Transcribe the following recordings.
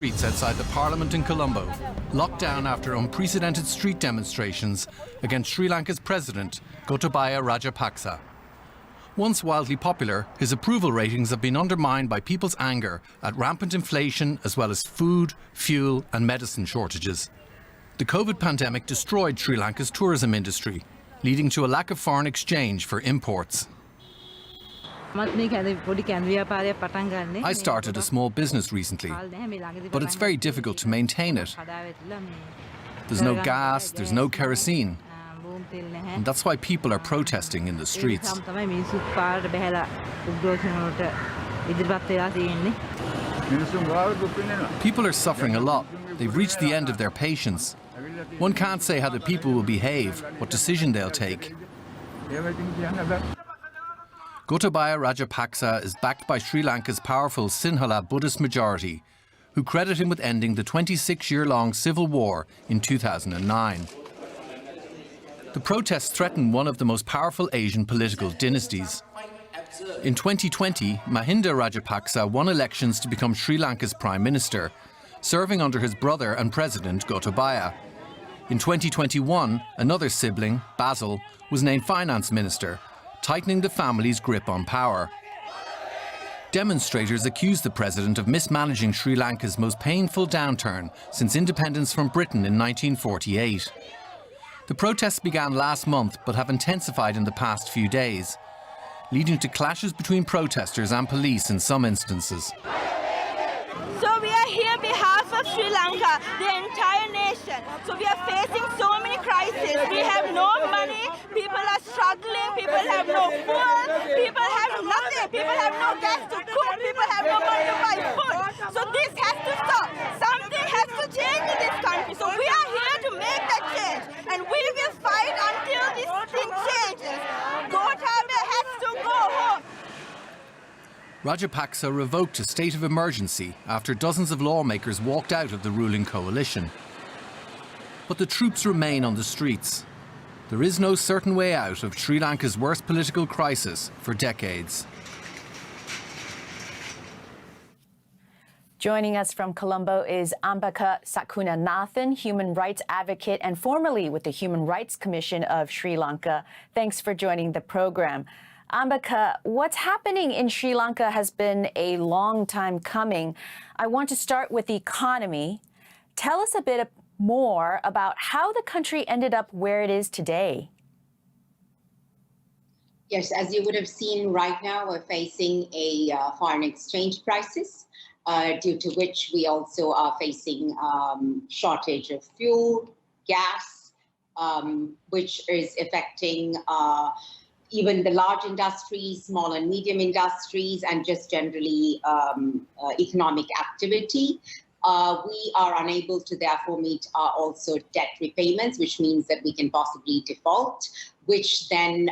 Streets outside the Parliament in Colombo, locked down after unprecedented street demonstrations against Sri Lanka's president, Gotabaya Rajapaksa. Once wildly popular, his approval ratings have been undermined by people's anger at rampant inflation as well as food, fuel and medicine shortages. The COVID pandemic destroyed Sri Lanka's tourism industry, leading to a lack of foreign exchange for imports. I started a small business recently, but it's very difficult to maintain it. There's no gas, there's no kerosene, and that's why people are protesting in the streets. People are suffering a lot. They've reached the end of their patience. One can't say how the people will behave, what decision they'll take. Gotabaya Rajapaksa is backed by Sri Lanka's powerful Sinhala Buddhist majority, who credit him with ending the 26-year-long civil war in 2009. The protests threaten one of the most powerful Asian political dynasties. In 2020, Mahinda Rajapaksa won elections to become Sri Lanka's Prime Minister, serving under his brother and president Gotabaya. In 2021, another sibling, Basil, was named Finance Minister, tightening the family's grip on power. Demonstrators accused the president of mismanaging Sri Lanka's most painful downturn since independence from Britain in 1948. The protests began last month but have intensified in the past few days, leading to clashes between protesters and police in some instances. So we are here on behalf of Sri Lanka, the entire nation. So we are facing so many crises. We have no money, people are struggling, people have no food, people have nothing, people have no gas to cook, people have no money to buy food. So this has to stop. Something has to change in this country. So we are here to make that change. And we will fight until this thing changes. Gotabaya has to go home. Rajapaksa revoked a state of emergency after dozens of lawmakers walked out of the ruling coalition. But the troops remain on the streets. There is no certain way out of Sri Lanka's worst political crisis for decades. Joining us from Colombo is Ambika Sakunanathan, human rights advocate and formerly with the Human Rights Commission of Sri Lanka. Thanks for joining the program. Ambika, what's happening in Sri Lanka has been a long time coming. I want to start with the economy. Tell us a bit more about how the country ended up where it is today. Yes, as you would have seen right now, we're facing a foreign exchange crisis, due to which we also are facing shortage of fuel, gas, which is affecting even the large industries, small and medium industries, and just generally economic activity. We are unable to therefore meet also debt repayments, which means that we can possibly default, which then,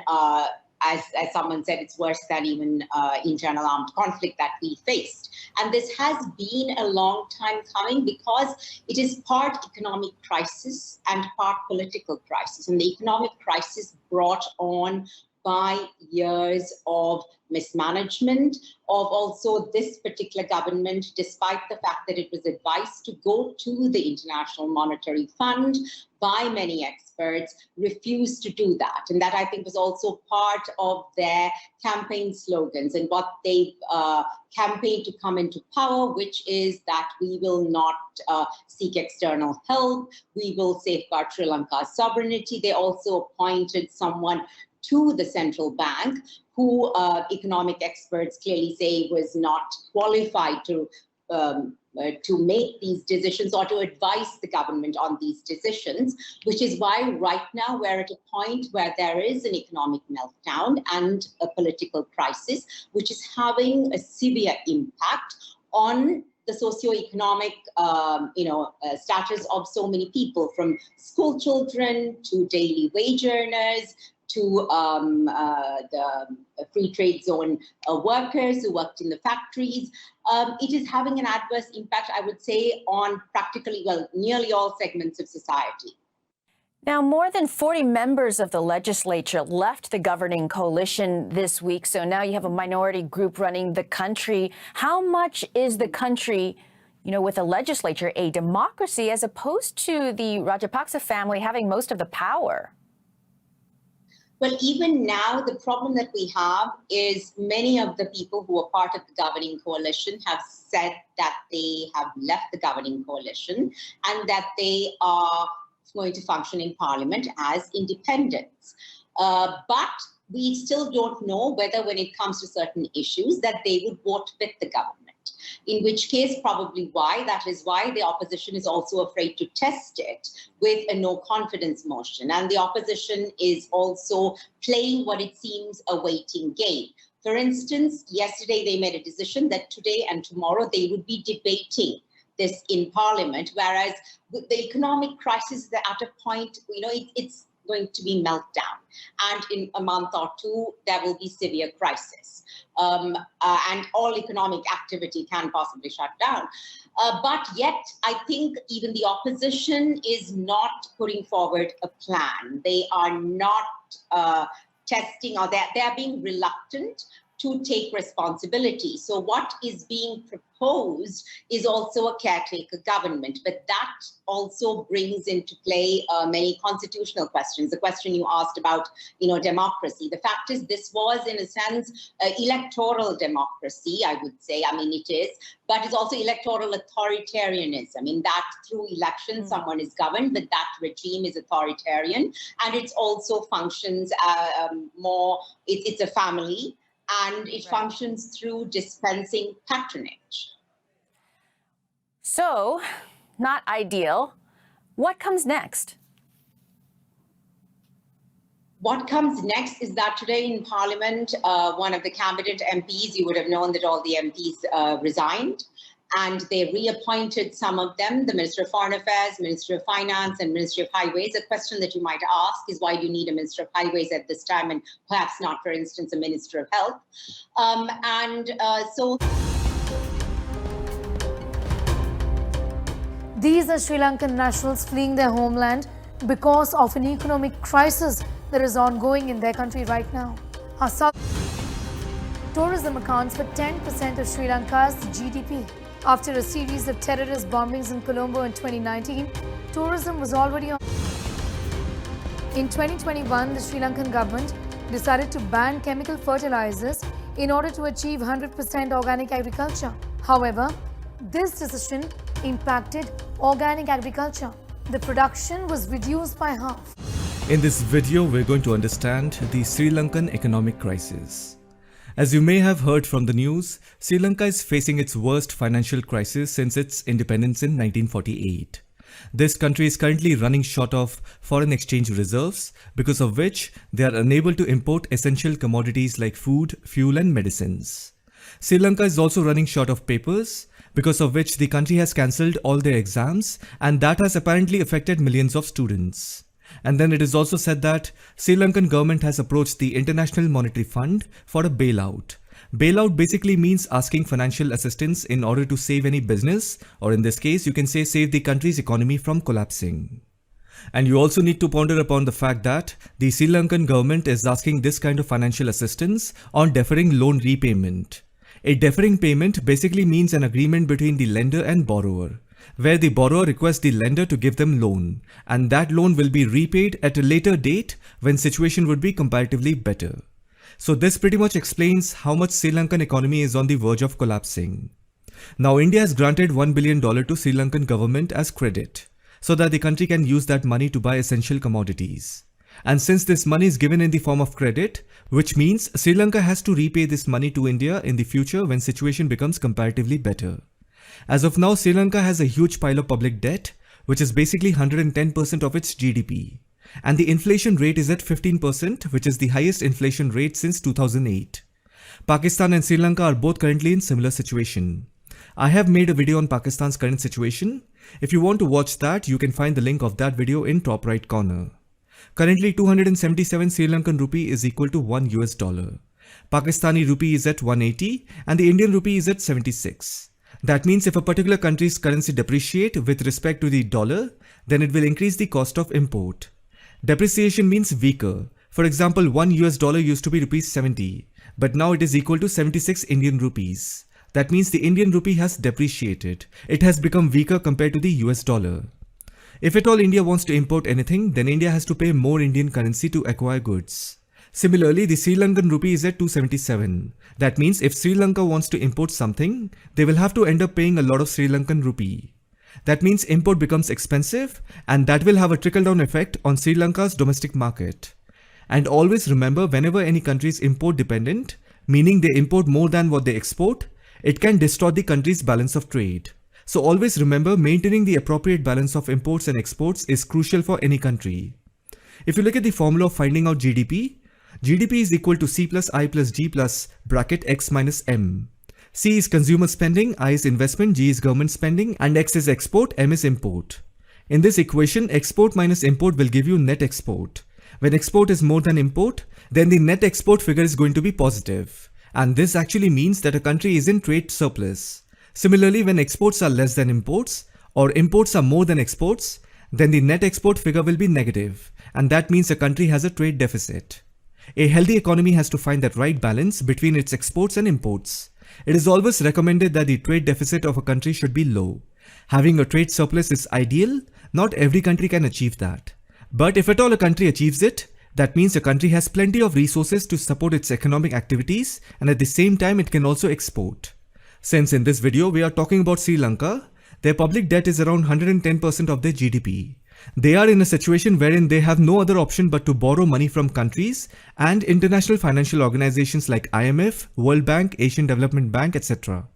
as someone said, it's worse than even internal armed conflict that we faced. And this has been a long time coming because it is part economic crisis and part political crisis. And the economic crisis brought on by years of mismanagement of also this particular government, despite the fact that it was advised to go to the International Monetary Fund by many experts, refused to do that. And that, I think, was also part of their campaign slogans and what they campaigned to come into power, which is that we will not seek external help, we will safeguard Sri Lanka's sovereignty. They also appointed someone to the central bank who economic experts clearly say was not qualified to make these decisions or to advise the government on these decisions, which is why right now we're at a point where there is an economic meltdown and a political crisis, which is having a severe impact on the socioeconomic status of so many people, from school children to daily wage earners, to the free trade zone workers who worked in the factories. It is having an adverse impact, I would say, on practically, well, nearly all segments of society. Now, more than 40 members of the legislature left the governing coalition this week, so now you have a minority group running the country. How much is the country with the legislature, a democracy, as opposed to the Rajapaksa family having most of the power? Well, even now, the problem that we have is many of the people who are part of the governing coalition have said that they have left the governing coalition and that they are going to function in parliament as independents. But we still don't know whether, when it comes to certain issues, that they would vote with the government. In which case, probably that is why the opposition is also afraid to test it with a no confidence motion. And the opposition is also playing what it seems a waiting game. For instance, yesterday they made a decision that today and tomorrow they would be debating this in parliament, whereas with the economic crisis is at a point, it's going to be meltdown. And in a month or two, there will be severe crisis. And all economic activity can possibly shut down. But yet, I think even the opposition is not putting forward a plan. They are not testing, or they're being reluctant to take responsibility. So what is being proposed is also a caretaker government, but that also brings into play many constitutional questions. The question you asked about, democracy. The fact is, this was, in a sense, electoral democracy, I would say. I mean, it is, but it's also electoral authoritarianism, in that through election, someone is governed, but that regime is authoritarian. And it also functions more, it's a family, and it functions through dispensing patronage. So, not ideal. What comes next? What comes next is that today in Parliament, one of the cabinet MPs, you would have known that all the MPs resigned, and they reappointed some of them, the Minister of Foreign Affairs, Minister of Finance, and Ministry of Highways. A question that you might ask is, why do you need a Minister of Highways at this time, and perhaps not, for instance, a Minister of Health? So these are Sri Lankan nationals fleeing their homeland because of an economic crisis that is ongoing in their country right now. Tourism accounts for 10% of Sri Lanka's GDP. After a series of terrorist bombings in Colombo in 2019, tourism was already on. In 2021, the Sri Lankan government decided to ban chemical fertilizers in order to achieve 100% organic agriculture. However, this decision impacted organic agriculture. The production was reduced by half. In this video, we're going to understand the Sri Lankan economic crisis. As you may have heard from the news, Sri Lanka is facing its worst financial crisis since its independence in 1948. This country is currently running short of foreign exchange reserves, because of which they are unable to import essential commodities like food, fuel and medicines. Sri Lanka is also running short of papers, because of which the country has cancelled all their exams, and that has apparently affected millions of students. And then it is also said that Sri Lankan government has approached the International Monetary Fund for a bailout. Bailout basically means asking financial assistance in order to save any business, or in this case you can say save the country's economy from collapsing. And you also need to ponder upon the fact that the Sri Lankan government is asking this kind of financial assistance on deferring loan repayment. A deferring payment basically means an agreement between the lender and borrower, where the borrower requests the lender to give them loan, and that loan will be repaid at a later date when situation would be comparatively better. So this pretty much explains how much Sri Lankan economy is on the verge of collapsing. Now India has granted $1 billion to Sri Lankan government as credit, so that the country can use that money to buy essential commodities. And since this money is given in the form of credit, which means Sri Lanka has to repay this money to India in the future when situation becomes comparatively better. As of now, Sri Lanka has a huge pile of public debt, which is basically 110% of its GDP. And the inflation rate is at 15%, which is the highest inflation rate since 2008. Pakistan and Sri Lanka are both currently in similar situation. I have made a video on Pakistan's current situation. If you want to watch that, you can find the link of that video in top right corner. Currently 277 Sri Lankan rupee is equal to $1 US. Pakistani rupee is at 180 and the Indian rupee is at 76. That means if a particular country's currency depreciates with respect to the dollar, then it will increase the cost of import. Depreciation means weaker. For example, $1 US used to be rupees 70, but now it is equal to 76 Indian rupees. That means the Indian rupee has depreciated. It has become weaker compared to the US dollar. If at all India wants to import anything, then India has to pay more Indian currency to acquire goods. Similarly, the Sri Lankan rupee is at 277. That means if Sri Lanka wants to import something, they will have to end up paying a lot of Sri Lankan rupee. That means import becomes expensive, and that will have a trickle-down effect on Sri Lanka's domestic market. And always remember, whenever any country is import dependent, meaning they import more than what they export, it can distort the country's balance of trade. So always remember, maintaining the appropriate balance of imports and exports is crucial for any country. If you look at the formula of finding out GDP, GDP is equal to C plus I plus G plus bracket X minus M. C is consumer spending, I is investment, G is government spending, and X is export, M is import. In this equation, export minus import will give you net export. When export is more than import, then the net export figure is going to be positive. And this actually means that a country is in trade surplus. Similarly, when exports are less than imports, or imports are more than exports, then the net export figure will be negative, and that means a country has a trade deficit. A healthy economy has to find that right balance between its exports and imports. It is always recommended that the trade deficit of a country should be low. Having a trade surplus is ideal. Not every country can achieve that. But if at all a country achieves it, that means a country has plenty of resources to support its economic activities, and at the same time it can also export. Since in this video we are talking about Sri Lanka, their public debt is around 110% of their GDP. They are in a situation wherein they have no other option but to borrow money from countries and international financial organizations like IMF, World Bank, Asian Development Bank, etc.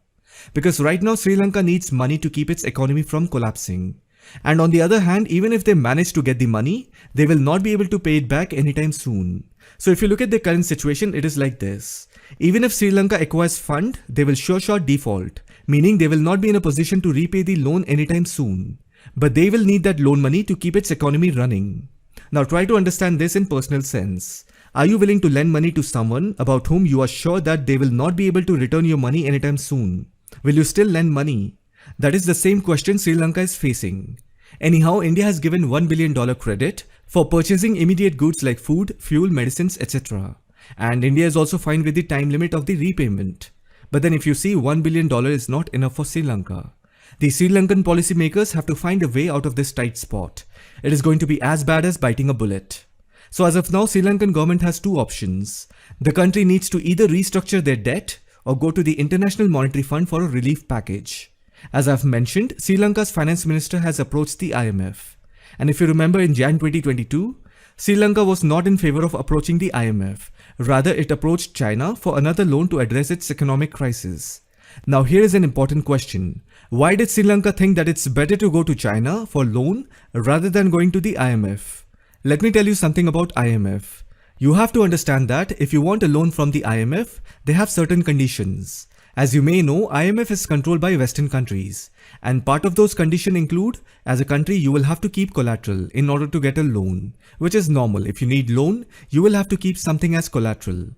Because right now Sri Lanka needs money to keep its economy from collapsing. And on the other hand, even if they manage to get the money, they will not be able to pay it back anytime soon. So if you look at the current situation, it is like this. Even if Sri Lanka acquires fund, they will sure shot default, meaning they will not be in a position to repay the loan anytime soon. But they will need that loan money to keep its economy running. Now try to understand this in personal sense. Are you willing to lend money to someone about whom you are sure that they will not be able to return your money anytime soon? Will you still lend money? That is the same question Sri Lanka is facing. Anyhow, India has given $1 billion credit for purchasing immediate goods like food, fuel, medicines, etc. And India is also fine with the time limit of the repayment. But then if you see, $1 billion is not enough for Sri Lanka. The Sri Lankan policymakers have to find a way out of this tight spot. It is going to be as bad as biting a bullet. So as of now, Sri Lankan government has two options. The country needs to either restructure their debt or go to the International Monetary Fund for a relief package. As I've mentioned, Sri Lanka's finance minister has approached the IMF. And if you remember, in Jan 2022, Sri Lanka was not in favor of approaching the IMF. Rather, it approached China for another loan to address its economic crisis. Now here is an important question. Why did Sri Lanka think that it's better to go to China for loan rather than going to the IMF? Let me tell you something about IMF. You have to understand that if you want a loan from the IMF, they have certain conditions. As you may know, IMF is controlled by Western countries, and part of those conditions include, as a country you will have to keep collateral in order to get a loan, which is normal. If you need loan, you will have to keep something as collateral.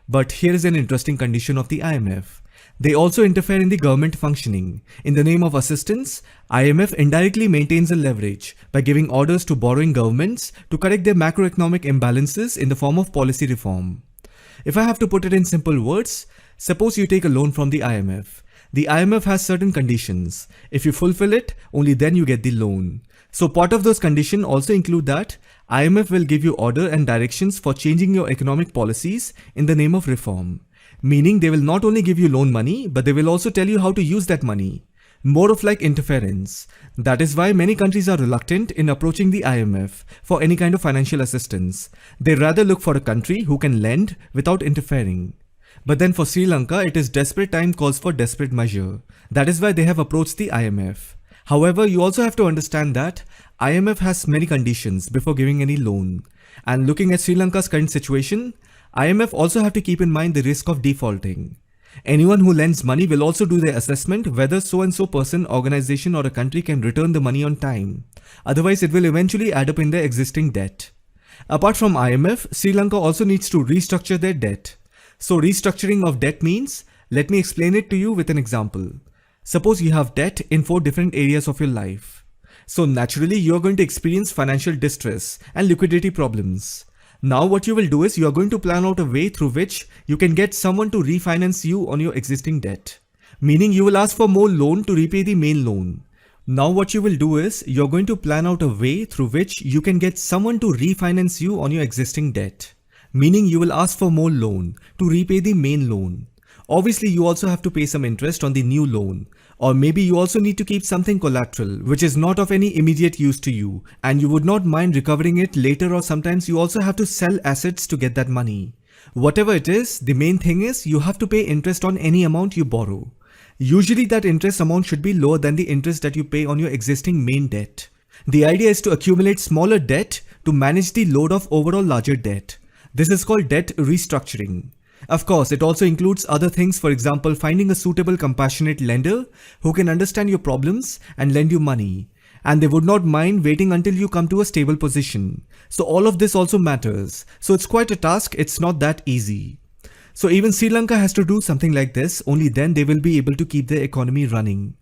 But here is an interesting condition of the IMF. They also interfere in the government functioning. In the name of assistance, IMF indirectly maintains a leverage by giving orders to borrowing governments to correct their macroeconomic imbalances in the form of policy reform. If I have to put it in simple words, suppose you take a loan from the IMF. The IMF has certain conditions. If you fulfill it, only then you get the loan. So part of those conditions also include that IMF will give you order and directions for changing your economic policies in the name of reform. Meaning they will not only give you loan money, but they will also tell you how to use that money. More of like interference. That is why many countries are reluctant in approaching the IMF for any kind of financial assistance. They rather look for a country who can lend without interfering. But then for Sri Lanka, it is desperate time calls for desperate measure. That is why they have approached the IMF. However, you also have to understand that IMF has many conditions before giving any loan. And looking at Sri Lanka's current situation, IMF also have to keep in mind the risk of defaulting. Anyone who lends money will also do their assessment whether so-and-so person, organization or a country can return the money on time. Otherwise, it will eventually add up in their existing debt. Apart from IMF, Sri Lanka also needs to restructure their debt. So restructuring of debt means, let me explain it to you with an example. Suppose you have debt in 4 different areas of your life. So naturally, you are going to experience financial distress and liquidity problems. Now what you will do is you are going to plan out a way through which you can get someone to refinance you on your existing debt. meaning you will ask for more loan to repay the main loan. Now what you will do is, you're going to plan out a way through which you can get someone to refinance you on your existing debt, meaning you will ask for more loan to repay the main loan. Obviously, you also have to pay some interest on the new loan, or maybe you also need to keep something collateral which is not of any immediate use to you and you would not mind recovering it later, or sometimes you also have to sell assets to get that money. Whatever it is, the main thing is you have to pay interest on any amount you borrow. Usually that interest amount should be lower than the interest that you pay on your existing main debt. The idea is to accumulate smaller debt to manage the load of overall larger debt. This is called debt restructuring. Of course, it also includes other things, for example, finding a suitable compassionate lender who can understand your problems and lend you money. And they would not mind waiting until you come to a stable position. So all of this also matters. So it's quite a task, it's not that easy. So even Sri Lanka has to do something like this, only then they will be able to keep their economy running.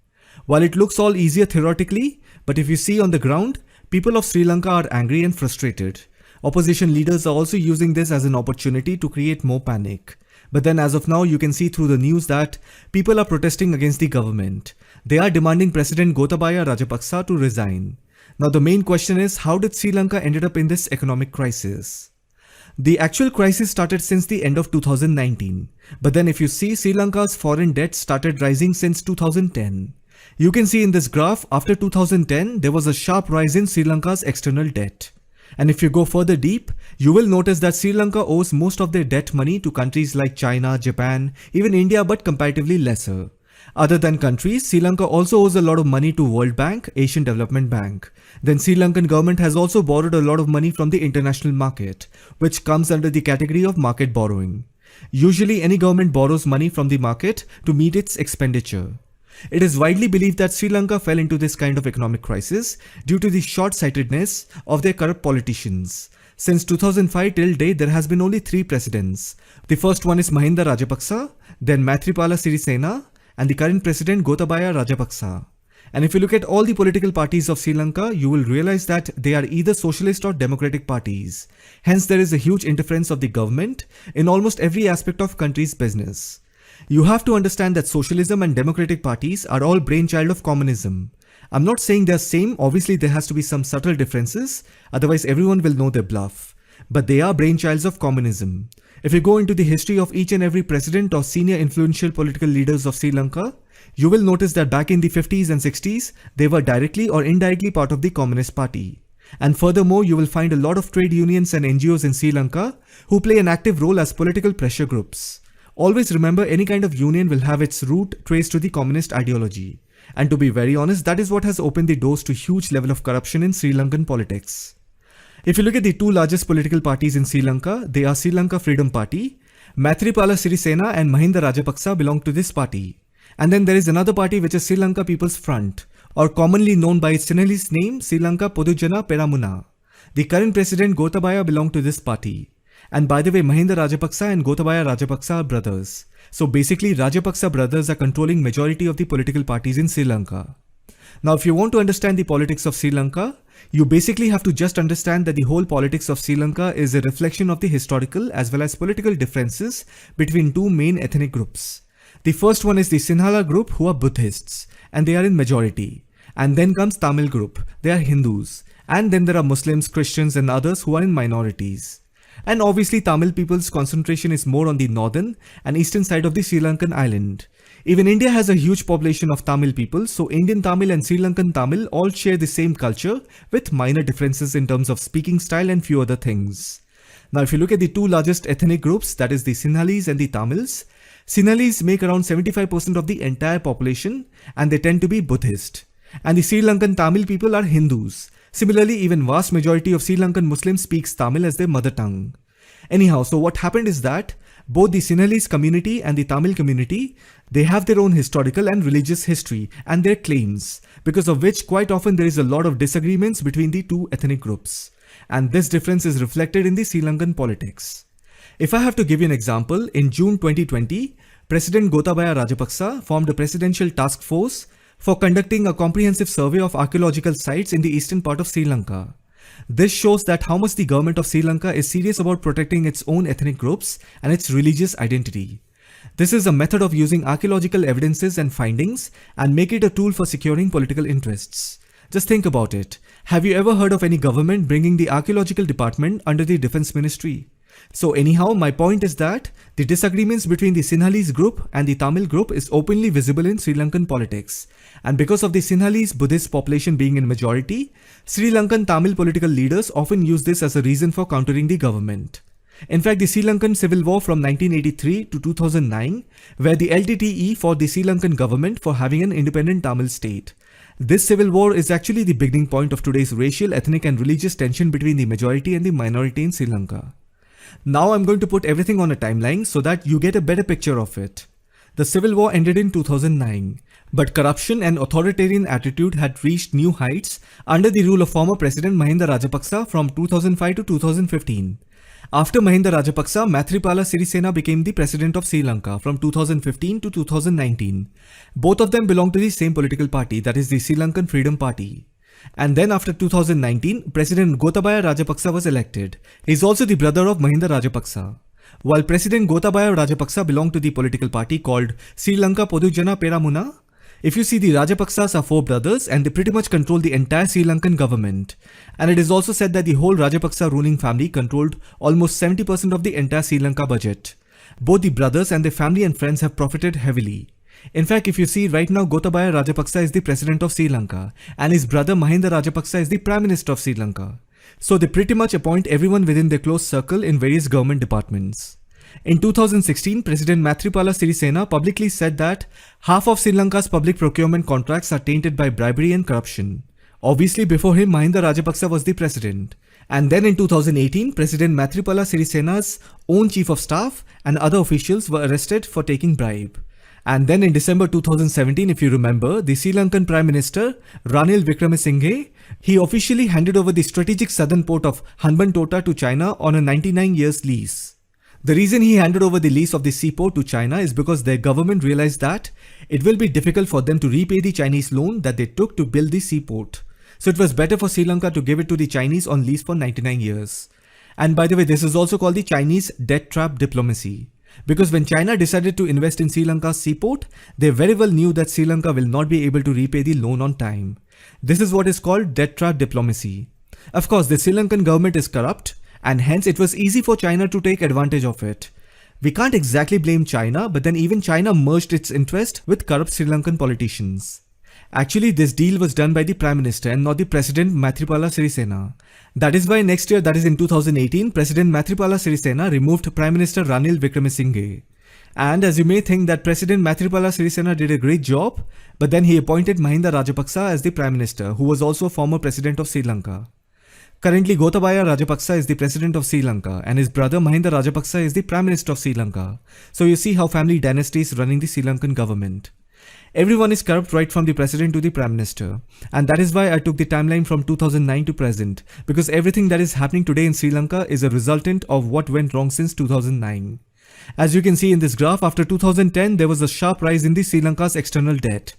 While it looks all easier theoretically, but if you see on the ground, people of Sri Lanka are angry and frustrated. Opposition leaders are also using this as an opportunity to create more panic. But then as of now, you can see through the news that people are protesting against the government. They are demanding President Gotabaya Rajapaksa to resign. Now the main question is, how did Sri Lanka ended up in this economic crisis? The actual crisis started since the end of 2019. But then if you see, Sri Lanka's foreign debt started rising since 2010. You can see in this graph, after 2010, there was a sharp rise in Sri Lanka's external debt. And if you go further deep, you will notice that Sri Lanka owes most of their debt money to countries like China, Japan, even India, but comparatively lesser. Other than countries, Sri Lanka also owes a lot of money to World Bank, Asian Development Bank. Then Sri Lankan government has also borrowed a lot of money from the international market, which comes under the category of market borrowing. Usually any government borrows money from the market to meet its expenditure. It is widely believed that Sri Lanka fell into this kind of economic crisis due to the short-sightedness of their corrupt politicians. Since 2005 till date, there has been only 3 presidents. The first one is Mahinda Rajapaksa, then Maithripala Sirisena, and the current president Gotabaya Rajapaksa. And if you look at all the political parties of Sri Lanka, you will realize that they are either socialist or democratic parties. Hence, there is a huge interference of the government in almost every aspect of country's business. You have to understand that socialism and democratic parties are all brainchild of communism. I'm not saying they're same, obviously there has to be some subtle differences, otherwise everyone will know their bluff. But they are brainchilds of communism. If you go into the history of each and every president or senior influential political leaders of Sri Lanka, you will notice that back in the 50s and 60s, they were directly or indirectly part of the Communist Party. And furthermore, you will find a lot of trade unions and NGOs in Sri Lanka who play an active role as political pressure groups. Always remember, any kind of union will have its root traced to the communist ideology. And to be very honest, that is what has opened the doors to huge level of corruption in Sri Lankan politics. If you look at the 2 largest political parties in Sri Lanka, they are Sri Lanka Freedom Party. Maithripala Sirisena and Mahinda Rajapaksa belong to this party. And then there is another party which is Sri Lanka People's Front, or commonly known by its Sinhalese name, Sri Lanka Podujana Peramuna. The current president Gotabaya belonged to this party. And by the way, Mahinda Rajapaksa and Gotabaya Rajapaksa are brothers. So basically, Rajapaksa brothers are controlling majority of the political parties in Sri Lanka. Now, if you want to understand the politics of Sri Lanka, you basically have to just understand that the whole politics of Sri Lanka is a reflection of the historical as well as political differences between 2 main ethnic groups. The first one is the Sinhala group, who are Buddhists, and they are in majority. And then comes Tamil group, they are Hindus. And then there are Muslims, Christians and others who are in minorities. And obviously Tamil people's concentration is more on the northern and eastern side of the Sri Lankan island. Even India has a huge population of Tamil people, so Indian Tamil and Sri Lankan Tamil all share the same culture with minor differences in terms of speaking style and few other things. Now if you look at the 2 largest ethnic groups, that is the Sinhalese and the Tamils, Sinhalese make around 75% of the entire population and they tend to be Buddhist. And the Sri Lankan Tamil people are Hindus. Similarly, even vast majority of Sri Lankan Muslims speaks Tamil as their mother tongue. Anyhow, so what happened is that both the Sinhalese community and the Tamil community, they have their own historical and religious history and their claims, because of which quite often there is a lot of disagreements between the 2 ethnic groups. And this difference is reflected in the Sri Lankan politics. If I have to give you an example, in June 2020, President Gotabaya Rajapaksa formed a presidential task force for conducting a comprehensive survey of archaeological sites in the eastern part of Sri Lanka. This shows that how much the government of Sri Lanka is serious about protecting its own ethnic groups and its religious identity. This is a method of using archaeological evidences and findings and make it a tool for securing political interests. Just think about it. Have you ever heard of any government bringing the archaeological department under the defense ministry? So anyhow, my point is that the disagreements between the Sinhalese group and the Tamil group is openly visible in Sri Lankan politics. And because of the Sinhalese Buddhist population being in majority, Sri Lankan Tamil political leaders often use this as a reason for countering the government. In fact, the Sri Lankan Civil War from 1983 to 2009, where the LTTE fought the Sri Lankan government for having an independent Tamil state. This civil war is actually the beginning point of today's racial, ethnic and religious tension between the majority and the minority in Sri Lanka. Now I'm going to put everything on a timeline so that you get a better picture of it. The civil war ended in 2009, but corruption and authoritarian attitude had reached new heights under the rule of former President Mahinda Rajapaksa from 2005 to 2015. After Mahinda Rajapaksa, Mathripala Sirisena became the President of Sri Lanka from 2015 to 2019. Both of them belong to the same political party, that is the Sri Lankan Freedom Party. And then after 2019, President Gotabaya Rajapaksa was elected. He is also the brother of Mahinda Rajapaksa. While President Gotabaya Rajapaksa belonged to the political party called Sri Lanka Podujana Peramuna, if you see, the Rajapaksas are 4 brothers and they pretty much control the entire Sri Lankan government. And it is also said that the whole Rajapaksa ruling family controlled almost 70% of the entire Sri Lanka budget. Both the brothers and their family and friends have profited heavily. In fact, if you see, right now Gotabaya Rajapaksa is the President of Sri Lanka and his brother Mahinda Rajapaksa is the Prime Minister of Sri Lanka. So they pretty much appoint everyone within their close circle in various government departments. In 2016, President Mathripala Sirisena publicly said that half of Sri Lanka's public procurement contracts are tainted by bribery and corruption. Obviously, before him, Mahinda Rajapaksa was the president. And then in 2018, President Mathripala Sirisena's own chief of staff and other officials were arrested for taking bribe. And then in December 2017, if you remember, the Sri Lankan Prime Minister, Ranil Wickremesinghe, he officially handed over the strategic southern port of Hambantota to China on a 99 years lease. The reason he handed over the lease of the seaport to China is because their government realized that it will be difficult for them to repay the Chinese loan that they took to build the seaport. So it was better for Sri Lanka to give it to the Chinese on lease for 99 years. And by the way, this is also called the Chinese debt trap diplomacy. Because when China decided to invest in Sri Lanka's seaport, they very well knew that Sri Lanka will not be able to repay the loan on time. This is what is called debt trap diplomacy. Of course, the Sri Lankan government is corrupt, and hence it was easy for China to take advantage of it. We can't exactly blame China, but then even China merged its interest with corrupt Sri Lankan politicians. Actually, this deal was done by the Prime Minister and not the President Mathripala Sirisena. That is why next year, that is in 2018, President Mathripala Sirisena removed Prime Minister Ranil Wickremesinghe. And as you may think that President Mathripala Sirisena did a great job, but then he appointed Mahinda Rajapaksa as the Prime Minister, who was also a former President of Sri Lanka. Currently, Gotabaya Rajapaksa is the President of Sri Lanka and his brother Mahinda Rajapaksa is the Prime Minister of Sri Lanka. So you see how family dynasty is running the Sri Lankan government. Everyone is corrupt right from the President to the Prime Minister. And that is why I took the timeline from 2009 to present, because everything that is happening today in Sri Lanka is a resultant of what went wrong since 2009. As you can see in this graph, after 2010, there was a sharp rise in the Sri Lanka's external debt.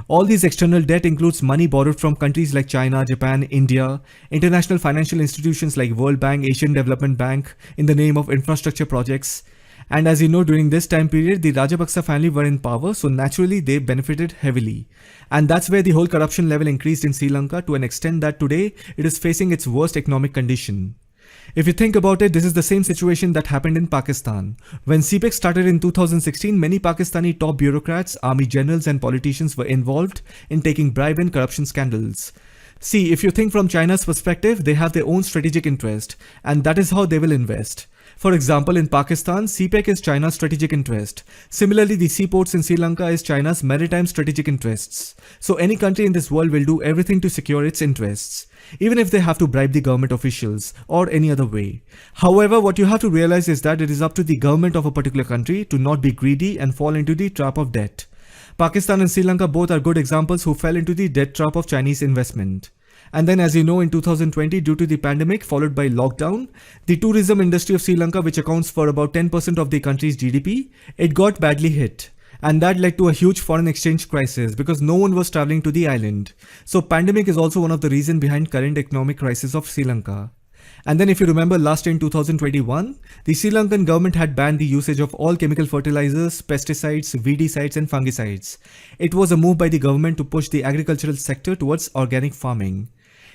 All these external debt includes money borrowed from countries like China, Japan, India, international financial institutions like World Bank, Asian Development Bank in the name of infrastructure projects. And as you know, during this time period, the Rajapaksa family were in power, so naturally they benefited heavily. And that's where the whole corruption level increased in Sri Lanka to an extent that today it is facing its worst economic condition. If you think about it, this is the same situation that happened in Pakistan. When CPEC started in 2016, many Pakistani top bureaucrats, army generals and politicians were involved in taking bribe and corruption scandals. See, if you think from China's perspective, they have their own strategic interest, and that is how they will invest. For example, in Pakistan, CPEC is China's strategic interest. Similarly, the seaports in Sri Lanka is China's maritime strategic interests. So any country in this world will do everything to secure its interests, even if they have to bribe the government officials or any other way. However, what you have to realize is that it is up to the government of a particular country to not be greedy and fall into the trap of debt. Pakistan and Sri Lanka both are good examples who fell into the debt trap of Chinese investment. And then, as you know, in 2020, due to the pandemic followed by lockdown, the tourism industry of Sri Lanka, which accounts for about 10% of the country's GDP, it got badly hit. And that led to a huge foreign exchange crisis because no one was traveling to the island. So pandemic is also one of the reasons behind current economic crisis of Sri Lanka. And then if you remember last year in 2021, the Sri Lankan government had banned the usage of all chemical fertilizers, pesticides, weedicides and fungicides. It was a move by the government to push the agricultural sector towards organic farming.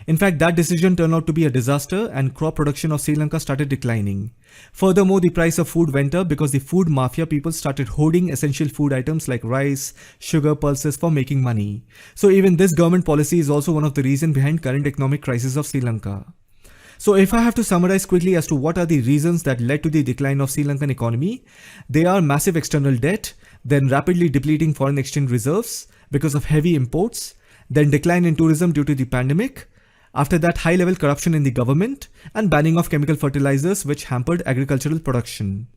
In fact, that decision turned out to be a disaster and crop production of Sri Lanka started declining. Furthermore, the price of food went up because the food mafia people started hoarding essential food items like rice, sugar, pulses for making money. So even this government policy is also one of the reasons behind current economic crisis of Sri Lanka. So if I have to summarize quickly as to what are the reasons that led to the decline of Sri Lankan economy, they are massive external debt, then rapidly depleting foreign exchange reserves because of heavy imports, then decline in tourism due to the pandemic, after that high-level corruption in the government, and banning of chemical fertilizers which hampered agricultural production.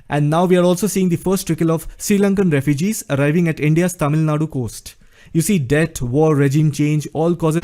And now we are also seeing the first trickle of Sri Lankan refugees arriving at India's Tamil Nadu coast. You see, debt, war, regime change all causes